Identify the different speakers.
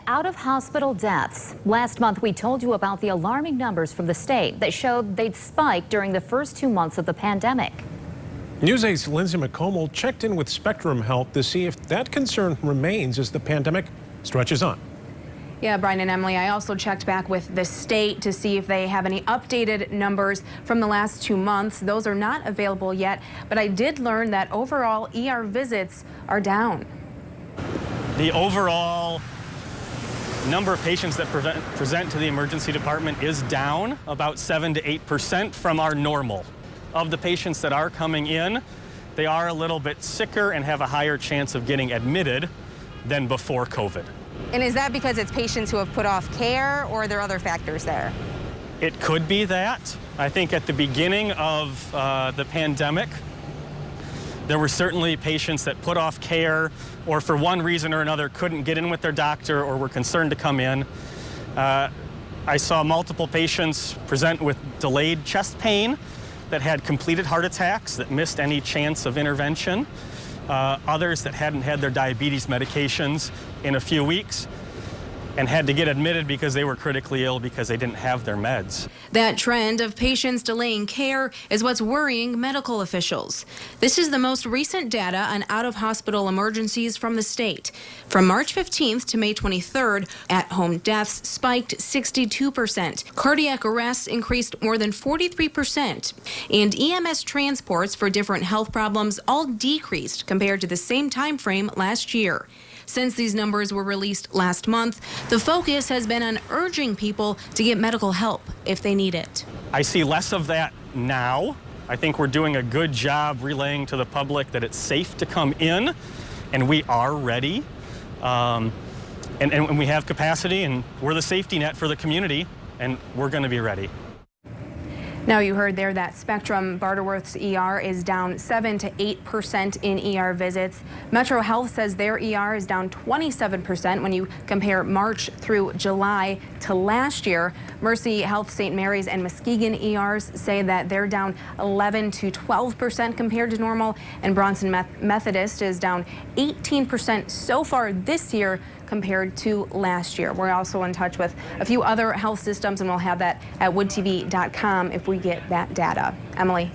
Speaker 1: out-of-hospital deaths. Last month, we told you about the alarming numbers from the state that showed they'd spiked during the first 2 months of the pandemic.
Speaker 2: News 8's Lindsay McComal checked in with Spectrum Health to see if that concern remains as the pandemic stretches on.
Speaker 3: Yeah, Brian and Emily, I also checked back with the state to see if they have any updated numbers from the last 2 months. Those are not available yet, but I did learn that overall ER visits are down.
Speaker 4: The overall number of patients that present to the emergency department is down about 7 to 8% from our normal. Of the patients that are coming in, they are a little bit sicker and have a higher chance of getting admitted than before COVID.
Speaker 5: And is that because it's patients who have put off care, or are there other factors there?
Speaker 4: It could be that. I think at the beginning of the pandemic, there were certainly patients that put off care or for one reason or another couldn't get in with their doctor or were concerned to come in. I saw multiple patients present with delayed chest pain that had completed heart attacks that missed any chance of intervention. Others that hadn't had their diabetes medications in a few weeks and had to get admitted because they were critically ill because they didn't have their meds.
Speaker 3: That trend of patients delaying care is what's worrying medical officials. This is the most recent data on out-of-hospital emergencies from the state. From March 15th to May 23rd, at-home deaths spiked 62%. Cardiac arrests increased more than 43%. And EMS transports for different health problems all decreased compared to the same time frame last year. Since these numbers were released last month, the focus has been on urging people to get medical help if they need it.
Speaker 4: I see less of that now. I think we're doing a good job relaying to the public that it's safe to come in, and we are ready. And we have capacity, and we're the safety net for the community, and we're going to be ready.
Speaker 3: Now you heard there that Spectrum Barterworth's ER is down 7 to 8% in ER visits. Metro Health says their ER is down 27% when you compare March through July to last year. Mercy Health, St. Mary's, and Muskegon ERs say that they're down 11 to 12% compared to normal, and Bronson Methodist is down 18% so far this year compared to last year. We're also in touch with a few other health systems, and we'll have that at woodtv.com if we get that data. Emily.